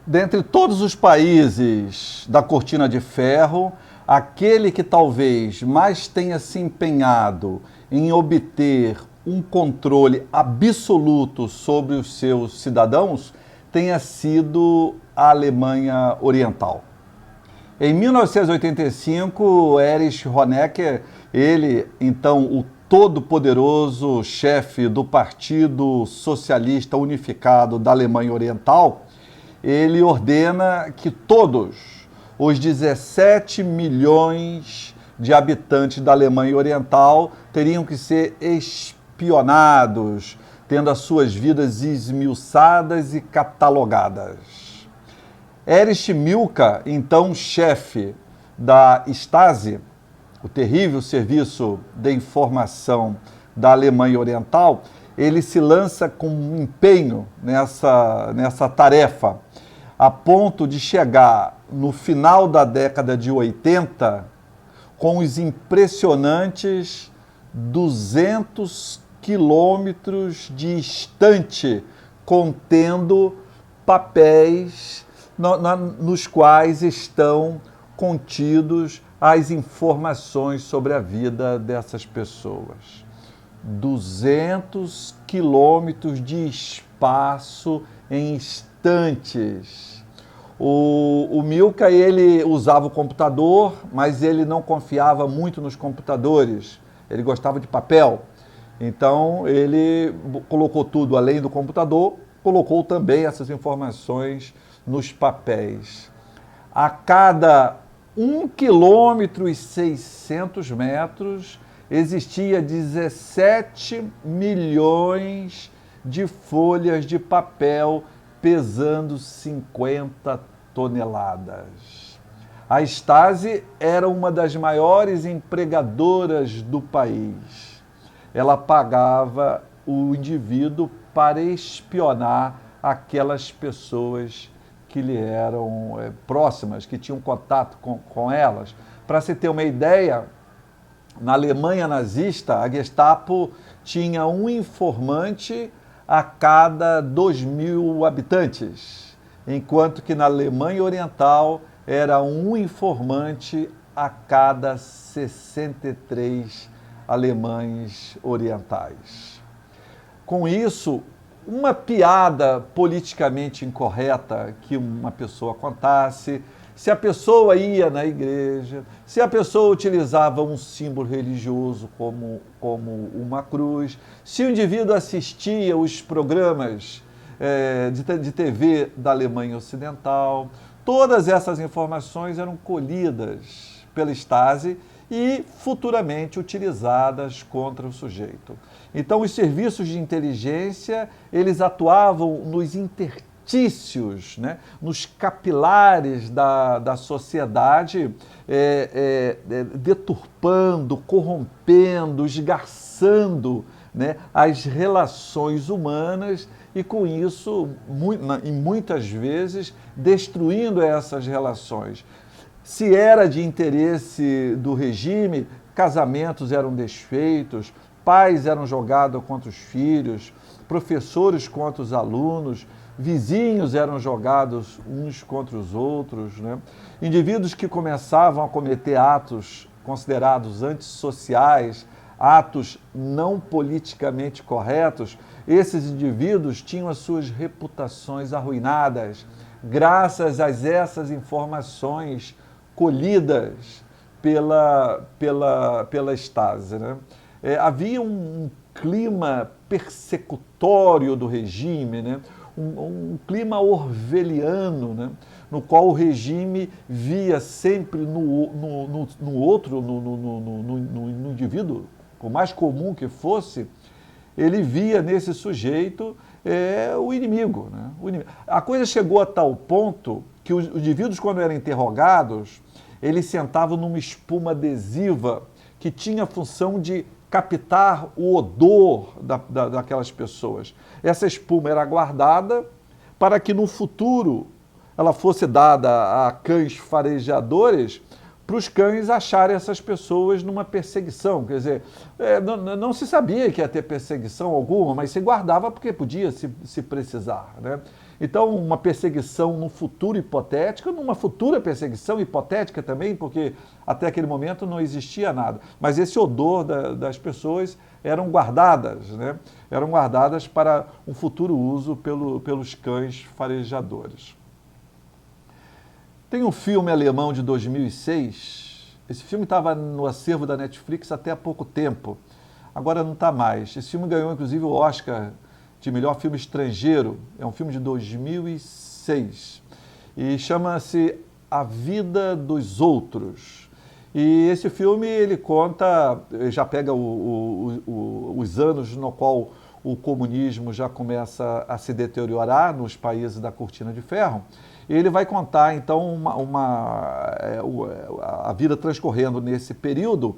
Dentre todos os países da Cortina de Ferro, aquele que talvez mais tenha se empenhado em obter um controle absoluto sobre os seus cidadãos tenha sido a Alemanha Oriental. Em 1985, Erich Honecker, ele, então, o todo-poderoso chefe do Partido Socialista Unificado da Alemanha Oriental, ele ordena que todos os 17 milhões de habitantes da Alemanha Oriental teriam que ser espionados, tendo as suas vidas esmiuçadas e catalogadas. Erich Milka, então chefe da Stasi, o terrível serviço de informação da Alemanha Oriental, ele se lança com empenho nessa tarefa, a ponto de chegar no final da década de 80 com os impressionantes 200 quilômetros de estante contendo papéis nos quais estão contidos as informações sobre a vida dessas pessoas. 200 quilômetros de espaço em estantes. O Milka, ele usava o computador, mas ele não confiava muito nos computadores. Ele gostava de papel. Então, ele colocou tudo além do computador, colocou também essas informações nos papéis. A cada 1,6 km existia 17 milhões de folhas de papel pesando 50 toneladas. A Stasi era uma das maiores empregadoras do país. Ela pagava o indivíduo para espionar aquelas pessoas que lhe eram próximas, que tinham contato com elas. Para se ter uma ideia, na Alemanha nazista, a Gestapo tinha um informante a cada 2.000 habitantes, enquanto que na Alemanha Oriental era um informante a cada 63 alemães orientais. Com isso, uma piada politicamente incorreta que uma pessoa contasse, se a pessoa ia na igreja, se a pessoa utilizava um símbolo religioso como uma cruz, se o indivíduo assistia os programas de TV da Alemanha Ocidental, todas essas informações eram colhidas pela Stasi e futuramente utilizadas contra o sujeito. Então, os serviços de inteligência, eles atuavam nos interstícios, né? Nos capilares da sociedade, deturpando, corrompendo, esgarçando, né, as relações humanas e, com isso, muitas vezes, destruindo essas relações. Se era de interesse do regime, casamentos eram desfeitos, pais eram jogados contra os filhos, professores contra os alunos, vizinhos eram jogados uns contra os outros, né? Indivíduos que começavam a cometer atos considerados antissociais, atos não politicamente corretos, esses indivíduos tinham as suas reputações arruinadas, graças a essas informações colhidas pela Stasi, né? Havia um clima persecutório do regime, né? Um clima orwelliano, né? No qual o regime via sempre no outro, no indivíduo, por mais comum que fosse, ele via nesse sujeito o inimigo, né? A coisa chegou a tal ponto que os indivíduos, quando eram interrogados, eles sentavam numa espuma adesiva que tinha a função de captar o odor daquelas pessoas. Essa espuma era guardada para que no futuro ela fosse dada a cães farejadores, para os cães acharem essas pessoas numa perseguição. Quer dizer, não se sabia que ia ter perseguição alguma, mas se guardava porque podia se precisar, né? Então, uma perseguição no futuro hipotético, numa futura perseguição hipotética também, porque até aquele momento não existia nada. Mas esse odor das pessoas eram guardadas, né? Eram guardadas para um futuro uso pelos cães farejadores. Tem um filme alemão de 2006, esse filme estava no acervo da Netflix até há pouco tempo, agora não está mais. Esse filme ganhou inclusive o Oscar de melhor filme estrangeiro, é um filme de 2006 e chama-se A Vida dos Outros. E esse filme ele conta, já pega os anos no qual o comunismo já começa a se deteriorar nos países da Cortina de Ferro. Ele vai contar, então, a vida transcorrendo nesse período,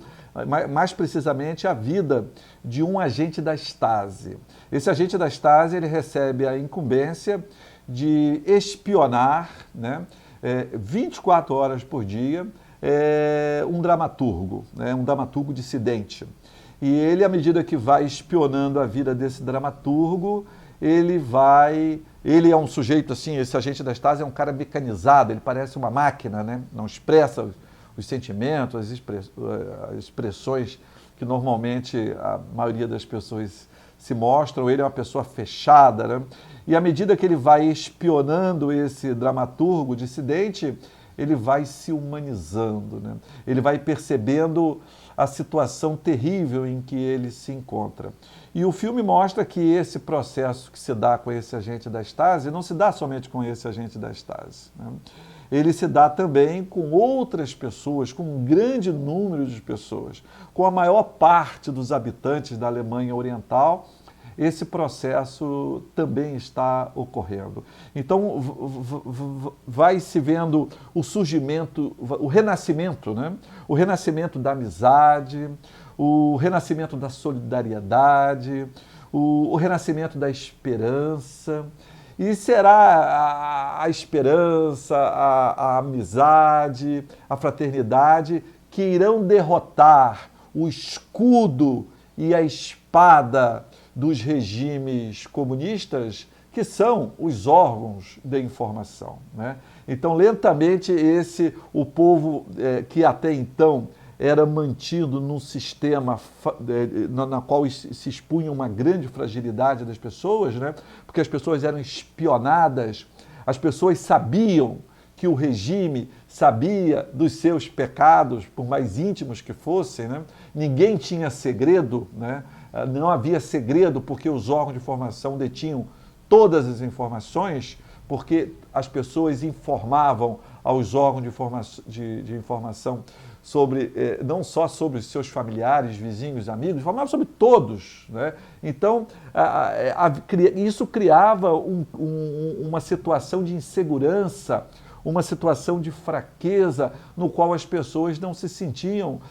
mais precisamente a vida de um agente da Stasi. Esse agente da Stasi ele recebe a incumbência de espionar, né, 24 horas por dia, um dramaturgo dissidente. E ele, à medida que vai espionando a vida desse dramaturgo, ele é um sujeito assim, esse agente da Stasi é um cara mecanizado, ele parece uma máquina, né? Não expressa os sentimentos, as expressões que normalmente a maioria das pessoas se mostram, ele é uma pessoa fechada, né? E à medida que ele vai espionando esse dramaturgo dissidente, ele vai se humanizando, né? Ele vai percebendo a situação terrível em que ele se encontra. E o filme mostra que esse processo que se dá com esse agente da Stasi não se dá somente com esse agente da Stasi, né? Ele se dá também com outras pessoas, com um grande número de pessoas, com a maior parte dos habitantes da Alemanha Oriental. Esse processo também está ocorrendo. Então, vai se vendo o surgimento, o renascimento, né? O renascimento da amizade, o renascimento da solidariedade, o renascimento da esperança. E será a esperança, a amizade, a fraternidade que irão derrotar o escudo e a espada dos regimes comunistas, que são os órgãos de informação, né? Então, lentamente, o povo que até então era mantido num sistema na qual se expunha uma grande fragilidade das pessoas, né? Porque as pessoas eram espionadas, as pessoas sabiam que o regime sabia dos seus pecados, por mais íntimos que fossem, né? Ninguém tinha segredo, né? Não havia segredo porque os órgãos de informação detinham todas as informações, porque as pessoas informavam aos órgãos de informação sobre, não só sobre os seus familiares, vizinhos, amigos, informavam sobre todos, né? Então, isso criava uma situação de insegurança, uma situação de fraqueza, no qual as pessoas não se sentiam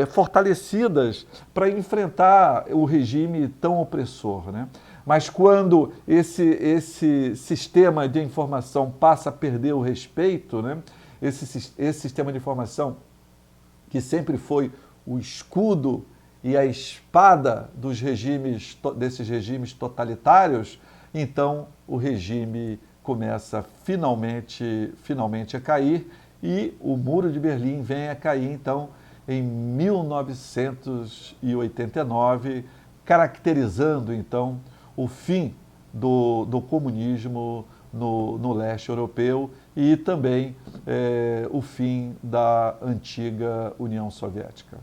fortalecidas para enfrentar o regime tão opressor, né? Mas quando esse sistema de informação passa a perder o respeito, né? Esse sistema de informação que sempre foi o escudo e a espada desses regimes totalitários, então o regime começa finalmente a cair e o Muro de Berlim vem a cair, então, em 1989, caracterizando, então, o fim do comunismo no leste europeu e também o fim da antiga União Soviética.